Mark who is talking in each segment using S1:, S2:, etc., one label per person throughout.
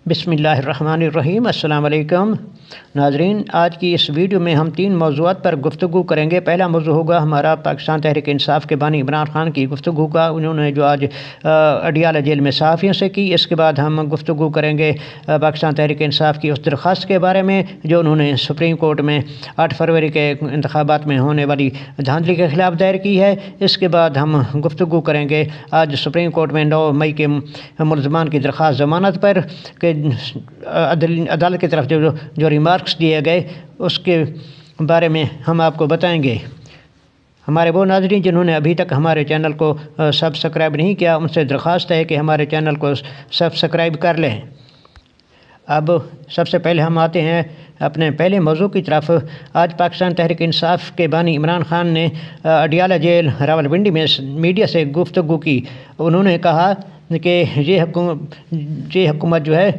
S1: بسم اللہ الرحمن الرحیم۔ السلام علیکم ناظرین، آج کی اس ویڈیو میں ہم 3 موضوعات پر گفتگو کریں گے۔ پہلا موضوع ہوگا ہمارا پاکستان تحریک انصاف کے بانی عمران خان کی گفتگو کا، انہوں نے جو آج اڈیالہ جیل میں صحافیوں سے کی۔ اس کے بعد ہم گفتگو کریں گے پاکستان تحریک انصاف کی اس درخواست کے بارے میں جو انہوں نے سپریم کورٹ میں 8 فروری کے انتخابات میں ہونے والی دھاندلی کے خلاف دائر کی ہے۔ اس کے بعد ہم گفتگو کریں گے آج سپریم کورٹ میں 9 مئی کے ملزمان کی درخواست ضمانت پر کہ عدالت کی طرف جو ریمارکس دیے گئے اس کے بارے میں ہم آپ کو بتائیں گے۔ ہمارے وہ ناظرین جنہوں نے ابھی تک ہمارے چینل کو سبسکرائب نہیں کیا، ان سے درخواست ہے کہ ہمارے چینل کو سبسکرائب کر لیں۔ اب سب سے پہلے ہم آتے ہیں اپنے پہلے موضوع کی طرف۔ آج پاکستان تحریک انصاف کے بانی عمران خان نے اڈیالہ جیل راولپنڈی میں میڈیا سے گفتگو کی۔ انہوں نے کہا کہ یہ حکومت جو ہے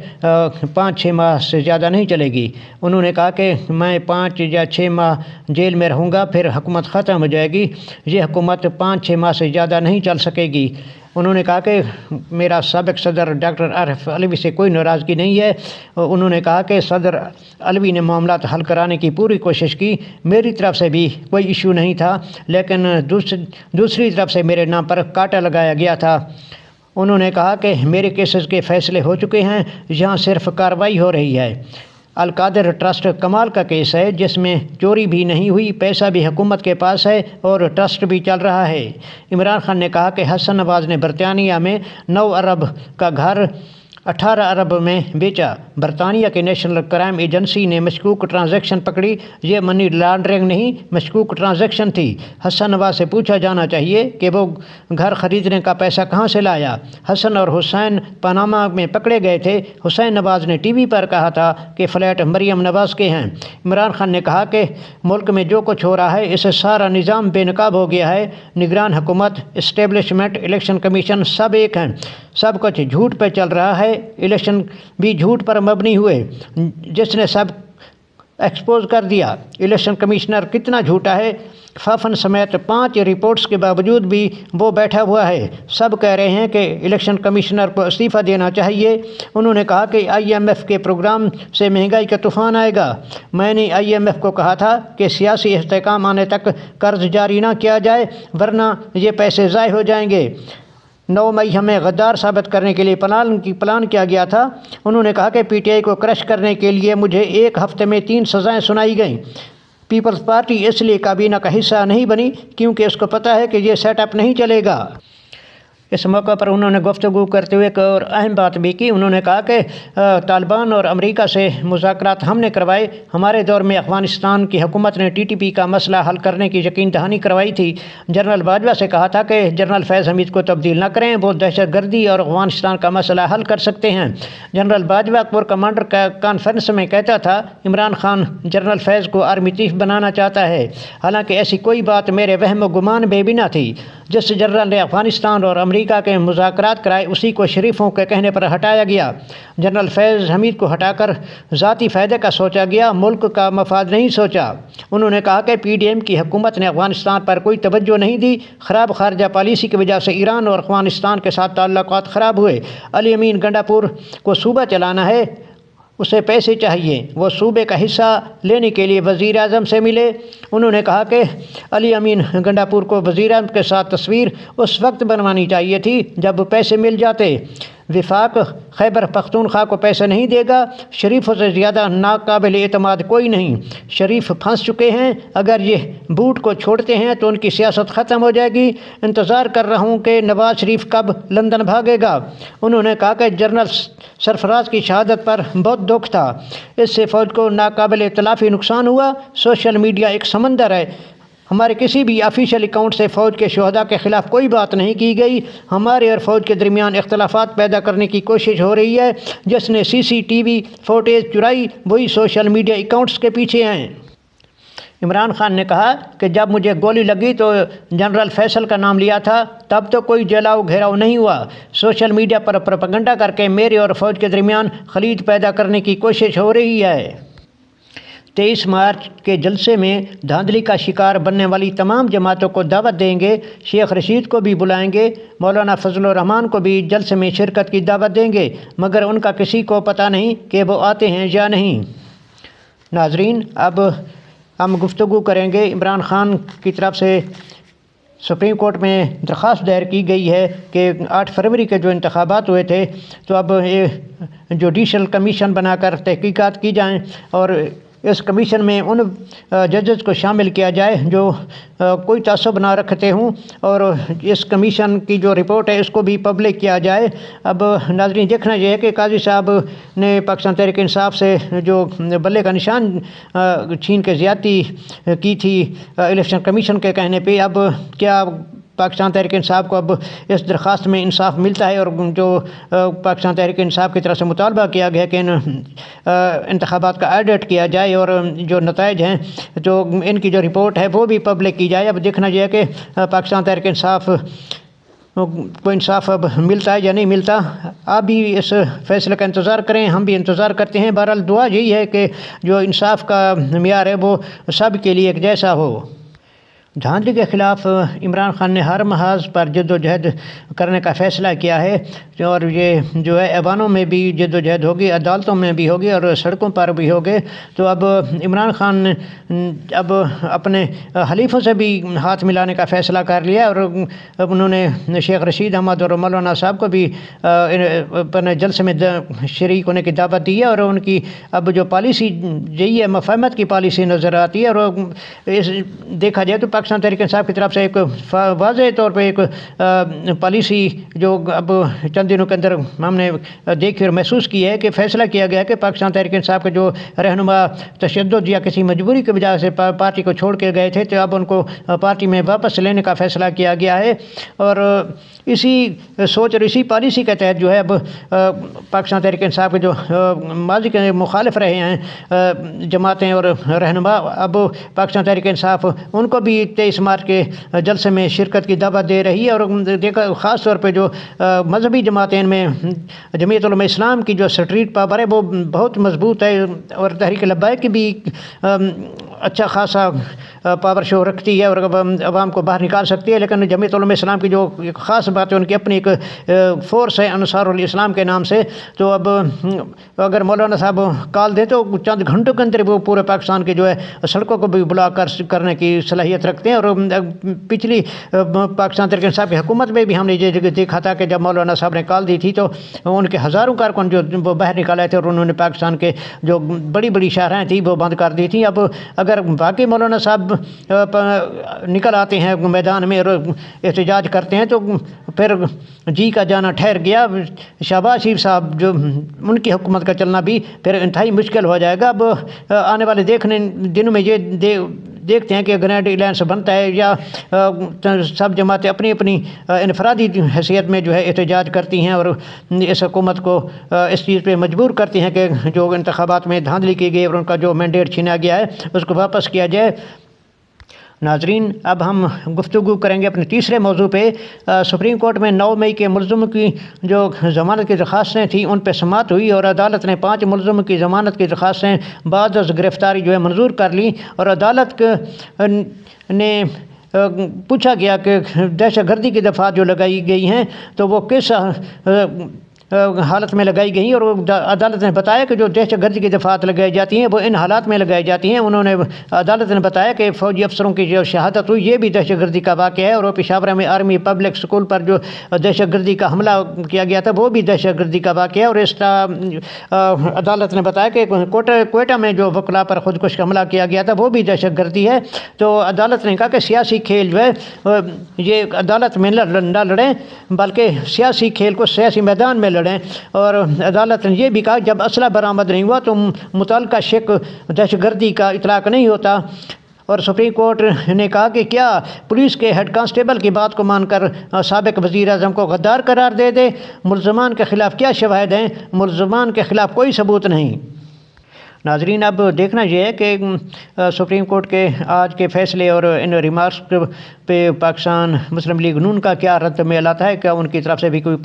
S1: 5-6 ماہ سے زیادہ نہیں چلے گی۔ انہوں نے کہا کہ میں 5 یا 6 ماہ جیل میں رہوں گا، پھر حکومت ختم ہو جائے گی۔ یہ حکومت 5-6 ماہ سے زیادہ نہیں چل سکے گی۔ انہوں نے کہا کہ میرا سابق صدر ڈاکٹر عارف علوی سے کوئی ناراضگی نہیں ہے۔ انہوں نے کہا کہ صدر علوی نے معاملات حل کرانے کی پوری کوشش کی، میری طرف سے بھی کوئی ایشو نہیں تھا، لیکن دوسری طرف سے میرے نام پر کانٹا لگایا گیا تھا۔ انہوں نے کہا کہ میرے کیسز کے فیصلے ہو چکے ہیں، یہاں صرف کارروائی ہو رہی ہے۔ القادر ٹرسٹ کمال کا کیس ہے جس میں چوری بھی نہیں ہوئی، پیسہ بھی حکومت کے پاس ہے اور ٹرسٹ بھی چل رہا ہے۔ عمران خان نے کہا کہ حسن نواز نے برطانیہ میں 9 ارب کا گھر 18 ارب میں بیچا۔ برطانیہ کے نیشنل کرائم ایجنسی نے مشکوک ٹرانزیکشن پکڑی۔ یہ منی لانڈرنگ نہیں، مشکوک ٹرانزیکشن تھی۔ حسن نواز سے پوچھا جانا چاہیے کہ وہ گھر خریدنے کا پیسہ کہاں سے لایا۔ حسن اور حسین پاناما میں پکڑے گئے تھے۔ حسین نواز نے ٹی وی پر کہا تھا کہ فلیٹ مریم نواز کے ہیں۔ عمران خان نے کہا کہ ملک میں جو کچھ ہو رہا ہے اس سے سارا نظام بے نقاب ہو گیا ہے۔ نگران حکومت، اسٹیبلشمنٹ، الیکشن کمیشن سب ایک ہیں، سب کچھ جھوٹ پہ چل رہا ہے۔ الیکشن بھی جھوٹ پر مبنی ہوئے، جس نے سب ایکسپوز کر دیا۔ الیکشن کمشنر کتنا جھوٹا ہے، فافن سمیت 5 رپورٹس کے باوجود بھی وہ بیٹھا ہوا ہے۔ سب کہہ رہے ہیں کہ الیکشن کمشنر کو استعفیٰ دینا چاہیے۔ انہوں نے کہا کہ IMF کے پروگرام سے مہنگائی کا طوفان آئے گا۔ میں نے IMF کو کہا تھا کہ سیاسی استحکام آنے تک قرض جاری نہ کیا جائے ورنہ یہ پیسے ضائع ہو جائیں گے۔ 9 مئی ہمیں غدار ثابت کرنے کے لیے پلان کیا گیا تھا۔ انہوں نے کہا کہ PTI کو کرش کرنے کے لیے مجھے 1 ہفتے میں 3 سزائیں سنائی گئیں۔ پیپلز پارٹی اس لیے کابینہ کا حصہ نہیں بنی کیونکہ اس کو پتہ ہے کہ یہ سیٹ اپ نہیں چلے گا۔ اس موقع پر انہوں نے گفتگو کرتے ہوئے ایک اور اہم بات بھی کی۔ انہوں نے کہا کہ طالبان اور امریکہ سے مذاکرات ہم نے کروائے۔ ہمارے دور میں افغانستان کی حکومت نے TTP کا مسئلہ حل کرنے کی یقین دہانی کروائی تھی۔ جنرل باجوہ سے کہا تھا کہ جنرل فیض حمید کو تبدیل نہ کریں، وہ دہشت گردی اور افغانستان کا مسئلہ حل کر سکتے ہیں۔ جنرل باجوہ کور کمانڈر کا کانفرنس میں کہتا تھا عمران خان جنرل فیض کو آرمی چیف بنانا چاہتا ہے، حالانکہ ایسی کوئی بات میرے وہم و گمان بے بنا تھی۔ جس جنرل نے افغانستان اور امریکہ کے مذاکرات کرائے اسی کو شریفوں کے کہنے پر ہٹایا گیا۔ جنرل فیض حمید کو ہٹا کر ذاتی فائدے کا سوچا گیا، ملک کا مفاد نہیں سوچا۔ انہوں نے کہا کہ PDM کی حکومت نے افغانستان پر کوئی توجہ نہیں دی۔ خراب خارجہ پالیسی کی وجہ سے ایران اور افغانستان کے ساتھ تعلقات خراب ہوئے۔ علی امین گنڈاپور کو صوبہ چلانا ہے، اسے پیسے چاہیے، وہ صوبے کا حصہ لینے کے لیے وزیر اعظم سے ملے۔ انہوں نے کہا کہ علی امین گنڈاپور کو وزیر اعظم کے ساتھ تصویر اس وقت بنوانی چاہیے تھی جب پیسے مل جاتے۔ وفاق خیبر پختونخوا کو پیسے نہیں دے گا۔ شریفوں سے زیادہ ناقابل اعتماد کوئی نہیں۔ شریف پھنس چکے ہیں، اگر یہ بوٹ کو چھوڑتے ہیں تو ان کی سیاست ختم ہو جائے گی۔ انتظار کر رہا ہوں کہ نواز شریف کب لندن بھاگے گا۔ انہوں نے کہا کہ جنرل سرفراز کی شہادت پر بہت دکھ تھا، اس سے فوج کو ناقابل تلافی نقصان ہوا۔ سوشل میڈیا ایک سمندر ہے، ہمارے کسی بھی آفیشیل اکاؤنٹ سے فوج کے شہداء کے خلاف کوئی بات نہیں کی گئی۔ ہمارے اور فوج کے درمیان اختلافات پیدا کرنے کی کوشش ہو رہی ہے۔ جس نے CCTV فوٹیج چرائی وہی سوشل میڈیا اکاؤنٹس کے پیچھے ہیں۔ عمران خان نے کہا کہ جب مجھے گولی لگی تو جنرل فیصل کا نام لیا تھا، تب تو کوئی جلاؤ گھیراؤ نہیں ہوا۔ سوشل میڈیا پر پروپیگنڈا کر کے میرے اور فوج کے درمیان خليط پیدا کرنے کی کوشش ہو رہی ہے۔ 23 مارچ کے جلسے میں دھاندلی کا شکار بننے والی تمام جماعتوں کو دعوت دیں گے۔ شیخ رشید کو بھی بلائیں گے، مولانا فضل الرحمان کو بھی جلسے میں شرکت کی دعوت دیں گے، مگر ان کا کسی کو پتہ نہیں کہ وہ آتے ہیں یا نہیں۔ ناظرین، اب ہم گفتگو کریں گے عمران خان کی طرف سے سپریم کورٹ میں درخواست دائر کی گئی ہے کہ 8 فروری کے جو انتخابات ہوئے تھے تو اب جوڈیشل کمیشن بنا کر تحقیقات کی جائیں اور اس کمیشن میں ان ججز کو شامل کیا جائے جو کوئی تعصب نہ رکھتے ہوں، اور اس کمیشن کی جو رپورٹ ہے اس کو بھی پبلک کیا جائے۔ اب ناظرین، دیکھنا یہ ہے کہ قاضی صاحب نے پاکستان تحریک انصاف سے جو بلے کا نشان چھین کے زیادتی کی تھی الیکشن کمیشن کے کہنے پہ، اب کیا پاکستان تحریک انصاف کو اب اس درخواست میں انصاف ملتا ہے، اور جو پاکستان تحریک انصاف کی طرف سے مطالبہ کیا گیا کہ ان انتخابات کا آڈٹ کیا جائے اور جو نتائج ہیں جو ان کی جو رپورٹ ہے وہ بھی پبلک کی جائے۔ اب دیکھنا یہ ہے کہ پاکستان تحریک انصاف کو انصاف اب ملتا ہے یا نہیں ملتا۔ آپ بھی اس فیصلے کا انتظار کریں، ہم بھی انتظار کرتے ہیں۔ بہرحال دعا یہی ہے کہ جو انصاف کا معیار ہے وہ سب کے لیے ایک جیسا ہو۔ دھاندلی کے خلاف عمران خان نے ہر محاذ پر جد و جہد کرنے کا فیصلہ کیا ہے، اور یہ جو ہے ایوانوں میں بھی جد و جہد ہوگی، عدالتوں میں بھی ہوگی اور سڑکوں پر بھی ہوگی۔ تو اب عمران خان نے اب اپنے حلیفوں سے بھی ہاتھ ملانے کا فیصلہ کر لیا، اور اب انہوں نے شیخ رشید احمد اور مولانا صاحب کو بھی اپنے جلسے میں شریک ہونے کی دعوت دی ہے، اور ان کی اب جو پالیسی یہی ہے، مفاہمت کی پالیسی نظر آتی ہے۔ اور دیکھا جائے تو پاکستان تحریک انصاف کی طرف سے ایک واضح طور پہ ایک پالیسی جو اب چند دنوں کے اندر ہم نے دیکھی اور محسوس کی ہے کہ فیصلہ کیا گیا کہ پاکستان تحریک انصاف کے جو رہنما تشدد یا کسی مجبوری کی وجہ سے پارٹی کو چھوڑ کے گئے تھے تو اب ان کو پارٹی میں واپس لینے کا فیصلہ کیا گیا ہے، اور اسی سوچ اور اسی پالیسی کے تحت جو ہے اب پاکستان تحریک انصاف کے جو ماضی کے مخالف رہے ہیں جماعتیں اور رہنما، اب پاکستان تحریک انصاف ان کو بھی 23 مارچ کے جلسے میں شرکت کی دعوت دے رہی ہے۔ اور دیکھا خاص طور پہ جو مذہبی جماعتیں ان میں جمعیت علماء اسلام کی جو اسٹریٹ پاور ہے وہ بہت مضبوط ہے، اور تحریک لبیک کی بھی اچھا خاصا پاور شو رکھتی ہے اور عوام کو باہر نکال سکتی ہے، لیکن جمعیت علماء اسلام کی جو ایک خاص بات ہے، ان کی اپنی ایک فورس ہے انصار الاسلام کے نام سے۔ تو اب اگر مولانا صاحب کال دیں تو چند گھنٹوں کے اندر وہ پورے پاکستان کے جو ہے سڑکوں کو بھی بلاک کرنے کی صلاحیت رکھتے ہیں۔ اور پچھلی پاکستان تحریک انصاف کی حکومت میں بھی ہم نے یہ دیکھا تھا کہ جب مولانا صاحب نے کال دی تھی تو ان کے ہزاروں کارکن جو وہ باہر نکالے تھے، اور انہوں نے پاکستان کے جو بڑی بڑی شاہراہیں تھیں وہ بند کر دی تھیں۔ اب اگر واقعی مولانا صاحب نکل آتے ہیں میدان میں اور احتجاج کرتے ہیں تو پھر جی کا جانا ٹھہر گیا۔ شہباز شریف صاحب جو ان کی حکومت کا چلنا بھی پھر انتہائی مشکل ہو جائے گا۔ اب آنے والے دنوں میں یہ دیکھتے ہیں کہ گرینڈ الائنس بنتا ہے یا سب جماعتیں اپنی اپنی انفرادی حیثیت میں جو ہے احتجاج کرتی ہیں اور اس حکومت کو اس چیز پہ مجبور کرتی ہیں کہ جو انتخابات میں دھاندلی کی گئی اور ان کا جو مینڈیٹ چھینا گیا ہے اس کو واپس کیا جائے۔ ناظرین، اب ہم گفتگو کریں گے اپنے تیسرے موضوع پہ۔ سپریم کورٹ میں 9 مئی کے ملزموں کی جو ضمانت کی درخواستیں تھیں ان پہ سماعت ہوئی، اور عدالت نے 5 ملزموں کی ضمانت کی درخواستیں بعد از گرفتاری جو ہے منظور کر لیں، اور عدالت نے پوچھا گیا کہ دہشت گردی کی دفعات جو لگائی گئی ہیں تو وہ کس حالت میں لگائی گئی، اور عدالت نے بتایا کہ جو دہشت گردی کی دفعات لگائی جاتی ہیں وہ ان حالات میں لگائی جاتی ہیں۔ انہوں نے عدالت نے بتایا کہ فوجی افسروں کی جو شہادت ہوئی یہ بھی دہشت گردی کا واقعہ ہے، اور وہ پشاور میں آرمی پبلک اسکول پر جو دہشت گردی کا حملہ کیا گیا تھا وہ بھی دہشت گردی کا واقعہ ہے۔ اور اس عدالت نے بتایا کہ کوئٹہ میں جو وکلاء پر خودکش حملہ کیا گیا تھا وہ بھی دہشت گردی ہے۔ تو عدالت نے کہا کہ سیاسی کھیل جو ہے یہ عدالت میں نہ لڑیں بلکہ سیاسی کھیل کو سیاسی میدان میں لڑیں، اور عدالت نے یہ بھی کہا جب اسلحہ برآمد نہیں ہوا تو متعلقہ شک دہشت گردی کا اطلاق نہیں ہوتا۔ اور سپریم کورٹ نے کہا کہ کیا پولیس کے ہیڈ کانسٹیبل کی بات کو مان کر سابق وزیر اعظم کو غدار قرار دے دے؟ ملزمان کے خلاف کیا شواہد ہیں؟ ملزمان کے خلاف کوئی ثبوت نہیں۔ ناظرین اب دیکھنا یہ ہے کہ سپریم کورٹ کے آج کے فیصلے اور ان ریمارکس پہ پاکستان مسلم لیگ نون کا کیا رد عمل آتا ہے، کیا ان کی طرف سے بھی کوئی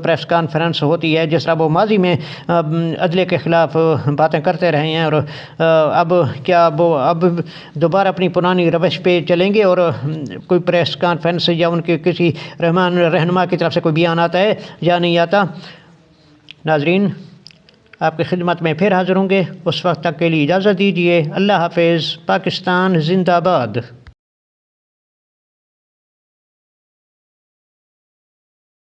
S1: پریس کانفرنس ہوتی ہے، جس طرح وہ ماضی میں عدلے کے خلاف باتیں کرتے رہے ہیں، اور اب کیا وہ اب دوبارہ اپنی پرانی روش پہ چلیں گے اور کوئی پریس کانفرنس یا ان کے کسی رہنما کی طرف سے کوئی بیان آتا ہے یا نہیں آتا۔ ناظرین آپ کی خدمت میں پھر حاضر ہوں گے، اس وقت تک کے لیے اجازت دیجیے۔ اللہ حافظ۔ پاکستان زندہ باد۔